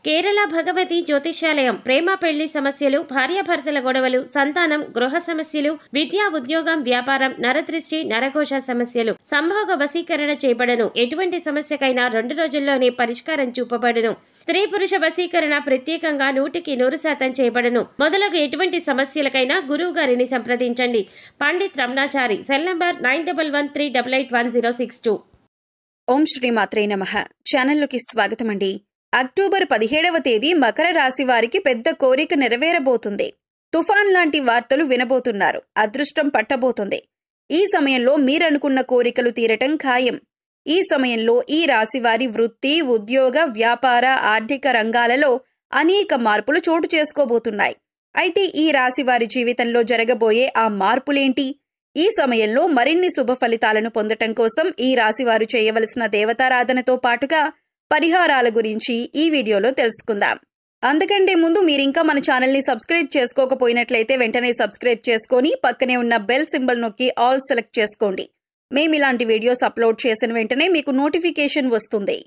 కేరళ భగవతి జ్యోతిష్యాలయం ప్రేమ పెళ్లి సమస్యలు, భార్యాభర్తల గొడవలు, సంతానం, గృహ సమస్యలు, విద్యా, ఉద్యోగం, వ్యాపారం, నరదృష్టి, నరఘోష సమస్యలు, సంభోగ వశీకరణ చేయబడను. ఎటువంటి సమస్యకైనా 2 రోజుల్లోనే పరిష్కారం చూపబడును. స్త్రీ పురుష వశీకరణ ప్రత్యేకంగా 100% చేయబడను. మొదలగు ఎటువంటి సమస్యలకైనా గురువు గారిని సంప్రదించండి. పండిత్ రమణాచారి. Cell number 9113881062. ఓం శ్రీ మాత్రే నమః. ఛానల్లోకి స్వాగతం అండి. అక్టోబర్ 17వ తేదీ మకర రాశి వారికి పెద్ద కోరిక నెరవేరబోతుంది. తుఫాన్ లాంటి వార్తలు వినబోతున్నారు. అదృష్టం పట్టబోతుంది. ఈ సమయంలో మీరనుకున్న కోరికలు తీరటం ఖాయం. ఈ సమయంలో ఈ రాశి వారి వృత్తి, ఉద్యోగ, వ్యాపార, ఆర్థిక రంగాలలో అనేక మార్పులు చోటు చేసుకోబోతున్నాయి. అయితే ఈ రాశి వారి జీవితంలో జరగబోయే ఆ మార్పులేంటి? ఈ సమయంలో మరిన్ని శుభ ఫలితాలను పొందటం కోసం ఈ రాశివారు చేయవలసిన దేవతారాధనతో పాటుగా పరిహారాల గురించి ఈ వీడియోలో తెలుసుకుందాం. అందుకంటే ముందు మీరింకా మన ఛానల్ని సబ్స్క్రైబ్ చేసుకోకపోయినట్లయితే వెంటనే సబ్స్క్రైబ్ చేసుకొని పక్కనే ఉన్న బెల్ సింబల్ నొక్కి ఆల్ సెలెక్ట్ చేసుకోండి. మేమిలాంటి వీడియోస్ అప్లోడ్ చేసిన వెంటనే మీకు నోటిఫికేషన్ వస్తుంది.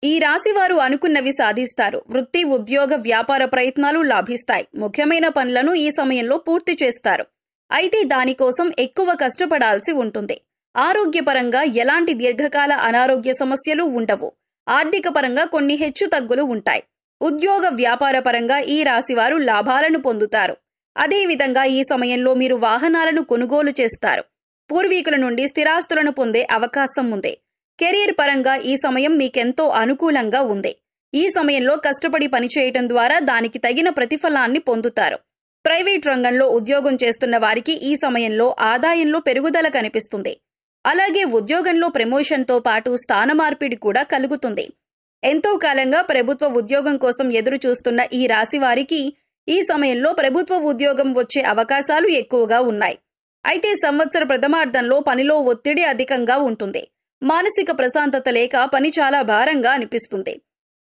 ఈ రాశివారు అనుకున్నవి సాధిస్తారు. వృత్తి, ఉద్యోగ, వ్యాపార ప్రయత్నాలు లాభిస్తాయి. ముఖ్యమైన పనులను ఈ సమయంలో పూర్తి చేస్తారు. అయితే దానికోసం ఎక్కువ కష్టపడాల్సి ఉంటుంది. ఆరోగ్యపరంగా ఎలాంటి దీర్ఘకాల అనారోగ్య సమస్యలు ఉండవు. ఆర్థిక పరంగా కొన్ని హెచ్చుతగ్గులు ఉంటాయి. ఉద్యోగ, వ్యాపార పరంగా ఈ రాశివారు లాభాలను పొందుతారు. అదేవిధంగా ఈ సమయంలో మీరు వాహనాలను కొనుగోలు చేస్తారు. పూర్వీకుల నుండి స్థిరాస్తులను పొందే అవకాశం ఉంది. కెరీర్ పరంగా ఈ సమయం మీకెంతో అనుకూలంగా ఉంది. ఈ సమయంలో కష్టపడి పనిచేయటం ద్వారా దానికి తగిన ప్రతిఫలాన్ని పొందుతారు. ప్రైవేట్ రంగంలో ఉద్యోగం చేస్తున్న వారికి ఈ సమయంలో ఆదాయంలో పెరుగుదల కనిపిస్తుంది. అలాగే ఉద్యోగంలో ప్రమోషన్తో పాటు స్థాన మార్పిడి కూడా కలుగుతుంది. ఎంతో కాలంగా ప్రభుత్వ ఉద్యోగం కోసం ఎదురు చూస్తున్న ఈ రాశి వారికి ఈ సమయంలో ప్రభుత్వ ఉద్యోగం వచ్చే అవకాశాలు ఎక్కువగా ఉన్నాయి. అయితే సంవత్సర ప్రథమార్థంలో పనిలో ఒత్తిడి అధికంగా ఉంటుంది. మానసిక ప్రశాంతత లేక పని చాలా భారంగా అనిపిస్తుంది.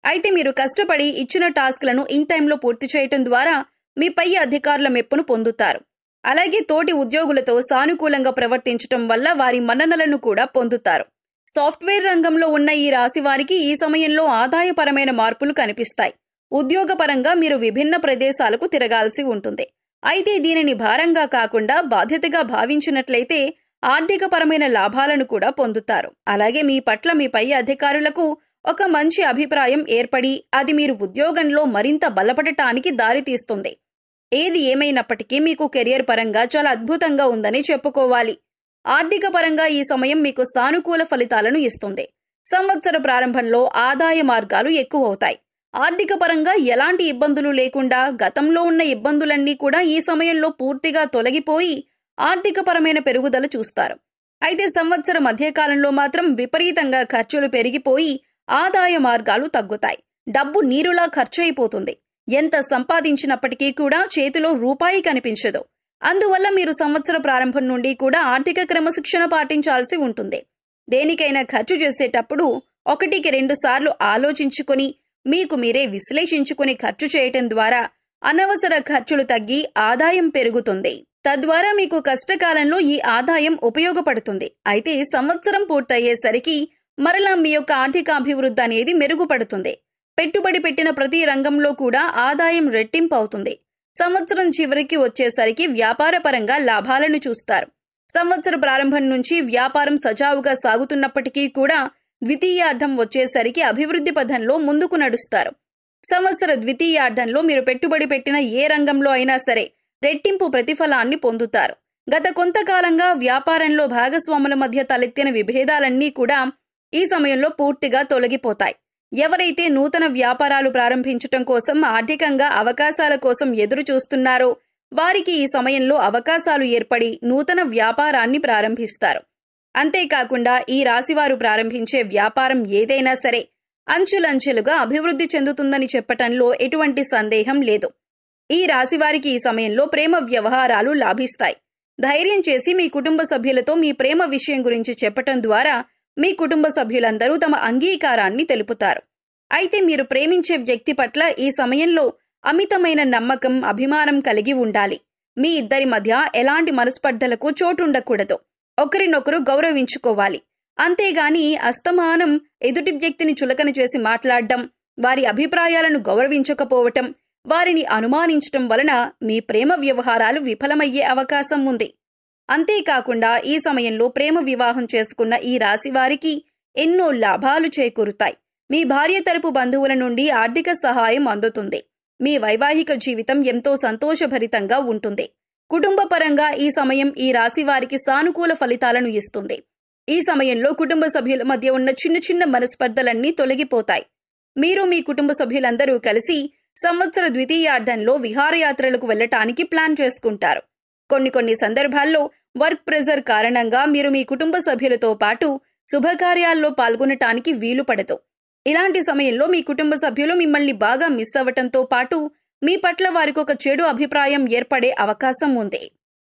అయితే మీరు కష్టపడి ఇచ్చిన టాస్క్లను ఇన్ టైంలో పూర్తి చేయటం ద్వారా మీ పై అధికారుల మెప్పును పొందుతారు. అలాగే తోటి ఉద్యోగులతో సానుకూలంగా ప్రవర్తించటం వల్ల వారి మన్ననలను కూడా పొందుతారు. సాఫ్ట్వేర్ రంగంలో ఉన్న ఈ రాశి వారికి ఈ సమయంలో ఆదాయపరమైన మార్పులు కనిపిస్తాయి. ఉద్యోగపరంగా మీరు విభిన్న ప్రదేశాలకు తిరగాల్సి ఉంటుంది. అయితే దీనిని భారంగా కాకుండా బాధ్యతగా భావించినట్లయితే ఆర్థికపరమైన లాభాలను కూడా పొందుతారు. అలాగే మీ పట్ల మీ పై అధికారులకు ఒక మంచి అభిప్రాయం ఏర్పడి అది మీరు ఉద్యోగంలో మరింత బలపడటానికి దారితీస్తుంది. ఏది ఏమైనప్పటికీ మీకు కెరియర్ పరంగా చాలా అద్భుతంగా ఉందని చెప్పుకోవాలి. ఆర్థిక పరంగా ఈ సమయం మీకు సానుకూల ఫలితాలను ఇస్తుంది. సంవత్సర ప్రారంభంలో ఆదాయ మార్గాలు ఎక్కువవుతాయి. ఆర్థిక పరంగా ఎలాంటి ఇబ్బందులు లేకుండా గతంలో ఉన్న ఇబ్బందులన్నీ కూడా ఈ సమయంలో పూర్తిగా తొలగిపోయి ఆర్థిక పరమైన పెరుగుదల చూస్తారు. అయితే సంవత్సర మధ్యకాలంలో మాత్రం విపరీతంగా ఖర్చులు పెరిగిపోయి ఆదాయ మార్గాలు తగ్గుతాయి. డబ్బు నీరులా ఖర్చయిపోతుంది. ఎంత సంపాదించినప్పటికీ కూడా చేతిలో రూపాయి కనిపించదు. అందువల్ల మీరు సంవత్సర ప్రారంభం నుండి కూడా ఆర్థిక క్రమశిక్షణ పాటించాల్సి ఉంటుంది. దేనికైనా ఖర్చు చేసేటప్పుడు 1కి 2 సార్లు ఆలోచించుకొని మీకు మీరే విశ్లేషించుకుని ఖర్చు చేయటం ద్వారా అనవసర ఖర్చులు తగ్గి ఆదాయం పెరుగుతుంది. తద్వారా మీకు కష్టకాలంలో ఈ ఆదాయం ఉపయోగపడుతుంది. అయితే సంవత్సరం పూర్తయ్యేసరికి మరలా మీ యొక్క ఆర్థికాభివృద్ధి అనేది మెరుగుపడుతుంది. పెట్టుబడి పెట్టిన ప్రతి రంగంలో కూడా ఆదాయం రెట్టింపు అవుతుంది. సంవత్సరం చివరికి వచ్చేసరికి వ్యాపార పరంగా లాభాలను చూస్తారు. సంవత్సర ప్రారంభం నుంచి వ్యాపారం సజావుగా సాగుతున్నప్పటికీ కూడా ద్వితీయార్థం వచ్చేసరికి అభివృద్ధి పథంలో ముందుకు నడుస్తారు. సంవత్సర ద్వితీయార్థంలో మీరు పెట్టుబడి పెట్టిన ఏ రంగంలో అయినా సరే రెట్టింపు ప్రతిఫలాన్ని పొందుతారు. గత కొంతకాలంగా వ్యాపారంలో భాగస్వాముల మధ్య తలెత్తిన విభేదాలన్నీ కూడా ఈ సమయంలో పూర్తిగా తొలగిపోతాయి. ఎవరైతే నూతన వ్యాపారాలు ప్రారంభించటం కోసం ఆర్థికంగా అవకాశాల కోసం ఎదురు చూస్తున్నారో వారికి ఈ సమయంలో అవకాశాలు ఏర్పడి నూతన వ్యాపారాన్ని ప్రారంభిస్తారు. అంతేకాకుండా ఈ రాశివారు ప్రారంభించే వ్యాపారం ఏదైనా సరే అంచెలంచెలుగా అభివృద్ధి చెందుతుందని చెప్పటంలో ఎటువంటి సందేహం లేదు. ఈ రాశివారికి ఈ సమయంలో ప్రేమ వ్యవహారాలు లాభిస్తాయి. ధైర్యం చేసి మీ కుటుంబ సభ్యులతో మీ ప్రేమ విషయం గురించి చెప్పటం ద్వారా మీ కుటుంబ సభ్యులందరూ తమ అంగీకారాన్ని తెలుపుతారు. అయితే మీరు ప్రేమించే వ్యక్తి పట్ల ఈ సమయంలో అమితమైన నమ్మకం, అభిమానం కలిగి ఉండాలి. మీ ఇద్దరి మధ్య ఎలాంటి మనస్పర్ధలకు చోటుండకూడదు. ఒకరినొకరు గౌరవించుకోవాలి. అంతేగాని అస్తమానం ఎదుటి వ్యక్తిని చులకన చేసి మాట్లాడడం, వారి అభిప్రాయాలను గౌరవించకపోవటం, వారిని అనుమానించటం వలన మీ ప్రేమ వ్యవహారాలు విఫలమయ్యే అవకాశం ఉంది. అంతేకాకుండా ఈ సమయంలో ప్రేమ వివాహం చేసుకున్న ఈ రాశి వారికి ఎన్నో లాభాలు చేకూరుతాయి. మీ భార్య తరపు బంధువుల నుండి ఆర్థిక సహాయం అందుతుంది. మీ వైవాహిక జీవితం ఎంతో సంతోషభరితంగా ఉంటుంది. కుటుంబపరంగా ఈ సమయం ఈ రాశి వారికి సానుకూల ఫలితాలను ఇస్తుంది. ఈ సమయంలో కుటుంబ సభ్యుల మధ్య ఉన్న చిన్న చిన్న మనస్పర్ధలన్నీ తొలగిపోతాయి. మీరు మీ కుటుంబ సభ్యులందరూ కలిసి సంవత్సర ద్వితీయార్థంలో విహారయాత్రలకు వెళ్లటానికి ప్లాన్ చేసుకుంటారు. కొన్ని సందర్భాల్లో వర్క్ ప్రెజర్ కారణంగా మీరు మీ కుటుంబ సభ్యులతో పాటు శుభకార్యాల్లో పాల్గొనటానికి వీలు పడదు. ఇలాంటి సమయంలో మీ కుటుంబ సభ్యులు మిమ్మల్ని బాగా మిస్ అవ్వటంతో పాటు మీ పట్ల వారికి ఒక చెడు అభిప్రాయం ఏర్పడే అవకాశం ఉంది.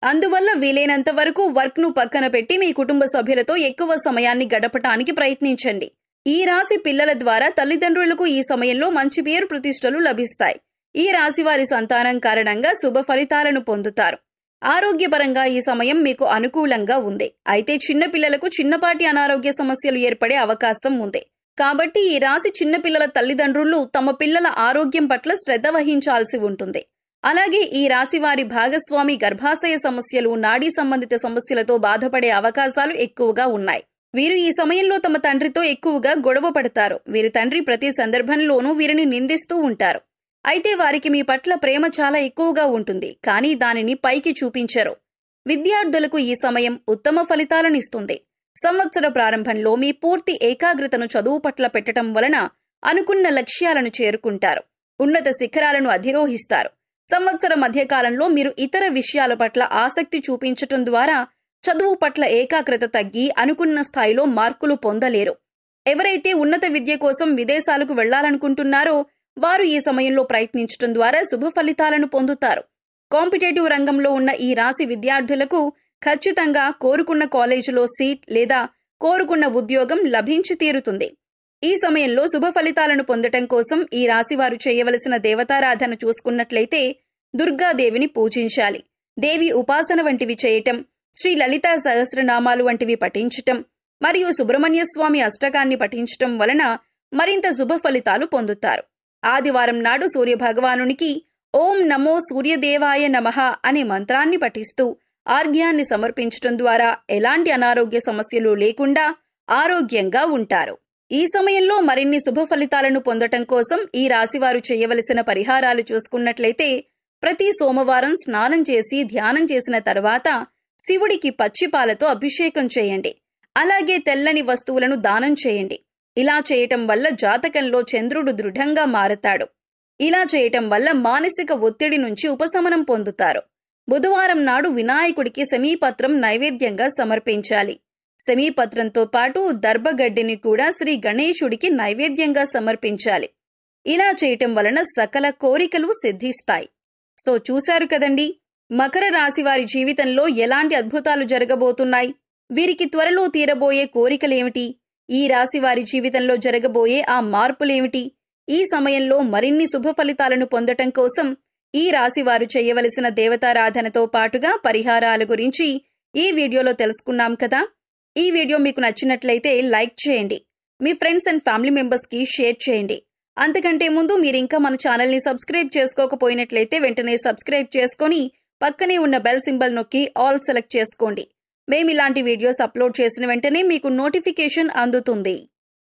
అందువల్ల వీలైనంత వరకు వర్క్ను పక్కన పెట్టి మీ కుటుంబ సభ్యులతో ఎక్కువ సమయాన్ని గడపటానికి ప్రయత్నించండి. ఈ రాశి పిల్లల ద్వారా తల్లిదండ్రులకు ఈ సమయంలో మంచి పేరు ప్రతిష్టలు లభిస్తాయి. ఈ రాశి వారి సంతానం కారణంగా శుభ ఫలితాలను పొందుతారు. ఆరోగ్యపరంగా ఈ సమయం మీకు అనుకూలంగా ఉంది. అయితే చిన్న పిల్లలకు చిన్నపాటి అనారోగ్య సమస్యలు ఏర్పడే అవకాశం ఉంది. కాబట్టి ఈ రాశి చిన్నపిల్లల తల్లిదండ్రులు తమ పిల్లల ఆరోగ్యం పట్ల శ్రద్ధ వహించాల్సి ఉంటుంది. అలాగే ఈ రాశి వారి భాగస్వామి గర్భాశయ సమస్యలు, నాడీ సంబంధిత సమస్యలతో బాధపడే అవకాశాలు ఎక్కువగా ఉన్నాయి. వీరు ఈ సమయంలో తమ తండ్రితో ఎక్కువగా గొడవ పడతారు. వీరి తండ్రి ప్రతి సందర్భంలోనూ వీరిని నిందిస్తూ ఉంటారు. అయితే వారికి మీ పట్ల ప్రేమ చాలా ఎక్కువగా ఉంటుంది, కానీ దానిని పైకి చూపించరు. విద్యార్థులకు ఈ సమయం ఉత్తమ ఫలితాలనిస్తుంది. సంవత్సర ప్రారంభంలో మీ పూర్తి ఏకాగ్రతను చదువు పట్ల పెట్టడం వలన అనుకున్న లక్ష్యాలను చేరుకుంటారు. ఉన్నత శిఖరాలను అధిరోహిస్తారు. సంవత్సర మధ్యకాలంలో మీరు ఇతర విషయాల పట్ల ఆసక్తి చూపించటం ద్వారా చదువు పట్ల ఏకాగ్రత తగ్గి అనుకున్న స్థాయిలో మార్కులు పొందలేరు. ఎవరైతే ఉన్నత విద్య కోసం విదేశాలకు వెళ్లాలనుకుంటున్నారో వారు ఈ సమయంలో ప్రయత్నించటం ద్వారా శుభ ఫలితాలను పొందుతారు. కాంపిటేటివ్ రంగంలో ఉన్న ఈ రాశి విద్యార్థులకు ఖచ్చితంగా కోరుకున్న కాలేజీలో సీట్ లేదా కోరుకున్న ఉద్యోగం లభించి తీరుతుంది. ఈ సమయంలో శుభ ఫలితాలను పొందటం కోసం ఈ రాశి వారు చేయవలసిన దేవతారాధన చూసుకున్నట్లయితే దుర్గాదేవిని పూజించాలి. దేవి ఉపాసన వంటివి చేయటం, శ్రీ లలితా సహస్రనామాలు వంటివి పఠించటం మరియు సుబ్రహ్మణ్య స్వామి అష్టకాన్ని పఠించటం వలన మరింత శుభ ఫలితాలు పొందుతారు. ఆదివారం నాడు సూర్యభగవానునికి ఓం నమో సూర్యదేవాయ నమః అనే మంత్రాన్ని పఠిస్తూ ఆర్ఘ్యాన్ని సమర్పించటం ద్వారా ఎలాంటి అనారోగ్య సమస్యలు లేకుండా ఆరోగ్యంగా ఉంటారు. ఈ సమయంలో మరిన్ని శుభ ఫలితాలను పొందటం కోసం ఈ రాశివారు చేయవలసిన పరిహారాలు చూసుకున్నట్లయితే ప్రతి సోమవారం స్నానం చేసి ధ్యానం చేసిన తర్వాత శివుడికి పచ్చిపాలతో అభిషేకం చేయండి. అలాగే తెల్లని వస్తువులను దానం చేయండి. ఇలా చేయటం వల్ల జాతకంలో చంద్రుడు దృఢంగా మారతాడు. ఇలా చేయటం వల్ల మానసిక ఒత్తిడి నుంచి ఉపశమనం పొందుతారు. బుధవారం నాడు వినాయకుడికి శమీపత్రం నైవేద్యంగా సమర్పించాలి. శమీపత్రంతో పాటు దర్భగడ్డిని కూడా శ్రీ గణేశుడికి నైవేద్యంగా సమర్పించాలి. ఇలా చేయటం వలన సకల కోరికలు సిద్ధిస్తాయి. సో చూశారు కదండి, మకర రాశి వారి జీవితంలో ఎలాంటి అద్భుతాలు జరగబోతున్నాయి, వీరికి త్వరలో తీరబోయే కోరికలేమిటి, ఈ రాశి వారి జీవితంలో జరగబోయే ఆ మార్పులేమిటి, ఈ సమయంలో మరిన్ని శుభ ఫలితాలను పొందటం కోసం ఈ రాశి వారు చేయవలసిన దేవతారాధనతో పాటుగా పరిహారాల గురించి ఈ వీడియోలో తెలుసుకున్నాం కదా. ఈ వీడియో మీకు నచ్చినట్లయితే లైక్ చేయండి, మీ ఫ్రెండ్స్ అండ్ ఫ్యామిలీ మెంబర్స్కి షేర్ చేయండి. అంతకంటే ముందు మీరు ఇంకా మన ఛానల్ని సబ్స్క్రైబ్ చేసుకోకపోయినట్లయితే వెంటనే సబ్స్క్రైబ్ చేసుకొని పక్కనే ఉన్న బెల్ సింబల్ నొక్కి ఆల్ సెలెక్ట్ చేసుకోండి. మేము ఇలాంటి వీడియోస్ అప్లోడ్ చేసిన వెంటనే మీకు నోటిఫికేషన్ అందుతుంది.